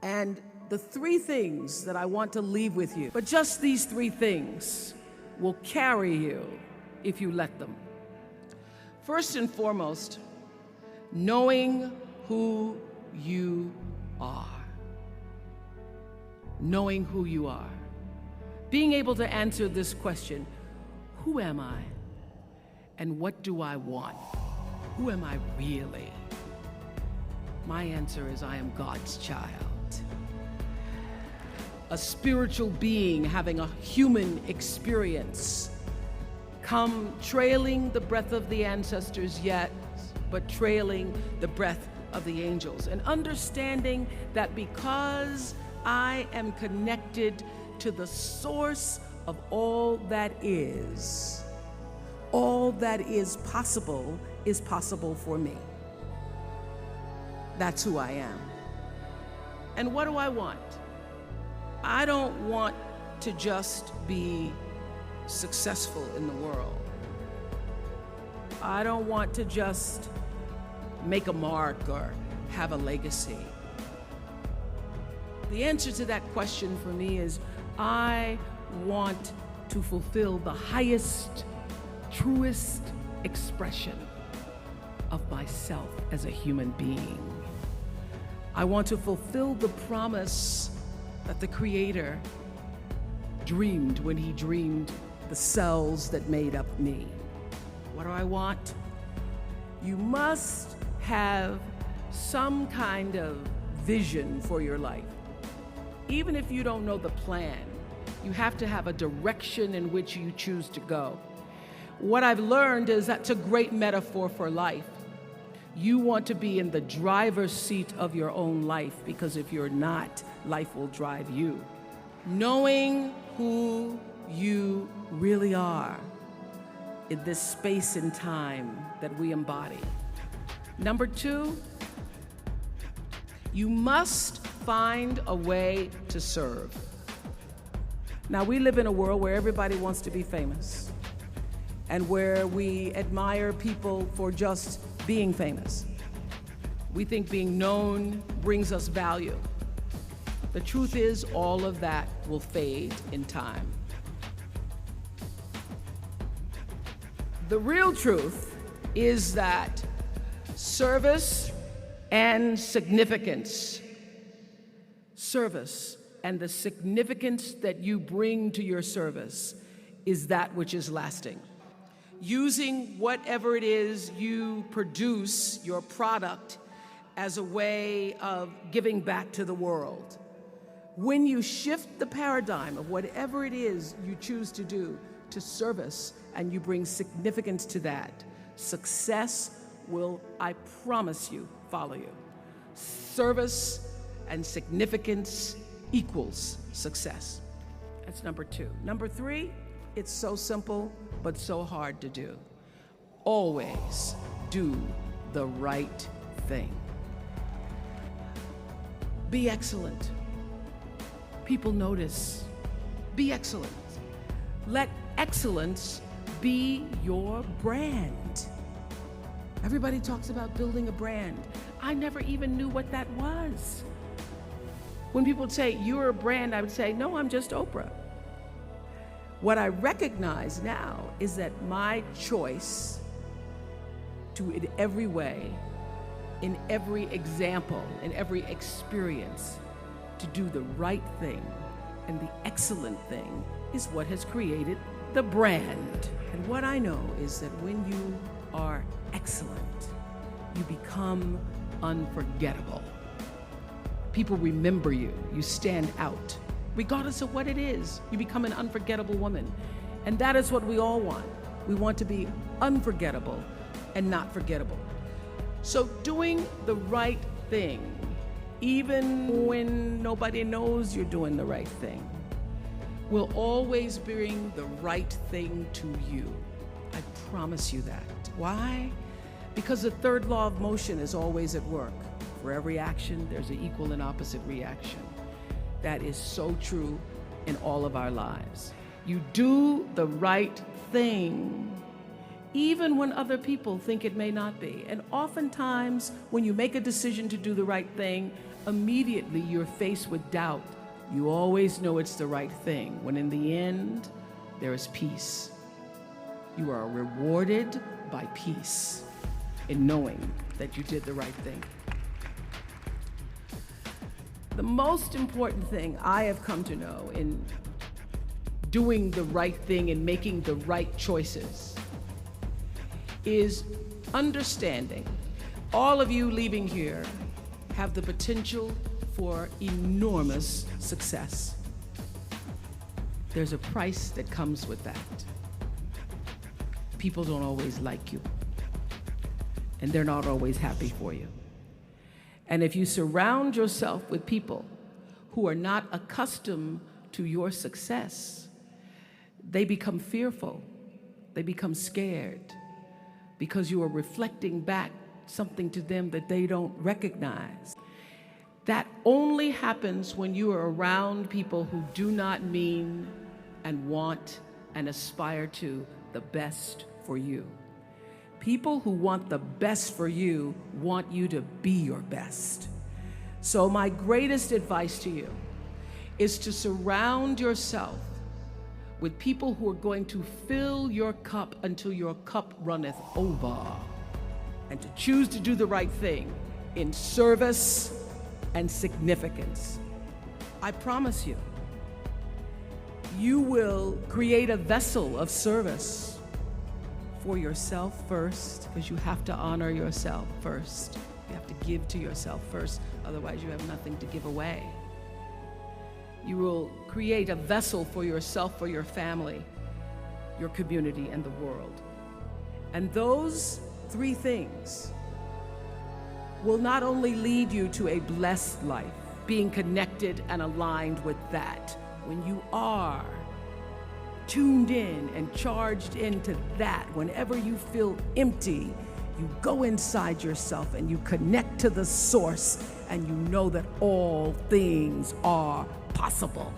And the three things that I want to leave with you, but just these three things will carry you if you let them. First and foremost, knowing who you are. Knowing who you are. Being able to answer this question, who am I? And what do I want? Who am I really? My answer is I am God's child. A spiritual being having a human experience. Come trailing the breath of the ancestors yet, but trailing the breath of the angels. And understanding that because I am connected to the source of all that is possible for me. That's who I am. And what do I want? I don't want to just be successful in the world. I don't want to just make a mark or have a legacy. The answer to that question for me is I want to fulfill the highest, truest expression of myself as a human being. I want to fulfill the promise that the Creator dreamed when He dreamed the cells that made up me. What do I want? You must have some kind of vision for your life. Even if you don't know the plan, you have to have a direction in which you choose to go. What I've learned is that's a great metaphor for life. You want to be in the driver's seat of your own life, because if you're not, life will drive you. Knowing who you really are in this space and time that we embody. Number two, you must find a way to serve. Now, we live in a world where everybody wants to be famous and where we admire people for just being famous. We think being known brings us value. The truth is, all of that will fade in time. The real truth is that service and significance, service and the significance that you bring to your service is that which is lasting. Using whatever it is you produce, your product, as a way of giving back to the world. When you shift the paradigm of whatever it is you choose to do to service and you bring significance to that, success will, I promise you, follow you. Service and significance equals success. That's number two. Number three, it's so simple, but so hard to do. Always do the right thing. Be excellent. People notice. Be excellent. Let excellence be your brand. Everybody talks about building a brand. I never even knew what that was. When people would say, you're a brand, I would say, no, I'm just Oprah. What I recognize now is that my choice to, in every way, in every example, in every experience, to do the right thing and the excellent thing is what has created the brand. And what I know is that when you are excellent, you become unforgettable. People remember you. You stand out. Regardless of what it is, you become an unforgettable woman. And that is what we all want. We want to be unforgettable and not forgettable. So doing the right thing, even when nobody knows you're doing the right thing, will always bring the right thing to you. I promise you that. Why? Because the third law of motion is always at work. For every action, there's an equal and opposite reaction. That is so true in all of our lives. You do the right thing, even when other people think it may not be. And oftentimes, when you make a decision to do the right thing, immediately you're faced with doubt, you always know it's the right thing, when in the end, there is peace. You are rewarded by peace in knowing that you did the right thing. The most important thing I have come to know in doing the right thing and making the right choices is understanding all of you leaving here have the potential for enormous success. There's a price that comes with that. People don't always like you, and they're not always happy for you. And if you surround yourself with people who are not accustomed to your success, they become fearful, they become scared, because you are reflecting back something to them that they don't recognize. That only happens when you are around people who do not mean and want and aspire to the best for you. People who want the best for you want you to be your best. So my greatest advice to you is to surround yourself with people who are going to fill your cup until your cup runneth over, and to choose to do the right thing in service and significance. I promise you, you will create a vessel of service for yourself first, because you have to honor yourself first. You have to give to yourself first, otherwise you have nothing to give away. You will create a vessel for yourself, for your family, your community, and the world. And those three things will not only lead you to a blessed life, being connected and aligned with that. When you are tuned in and charged into that, whenever you feel empty, you go inside yourself and you connect to the source, and you know that all things are possible.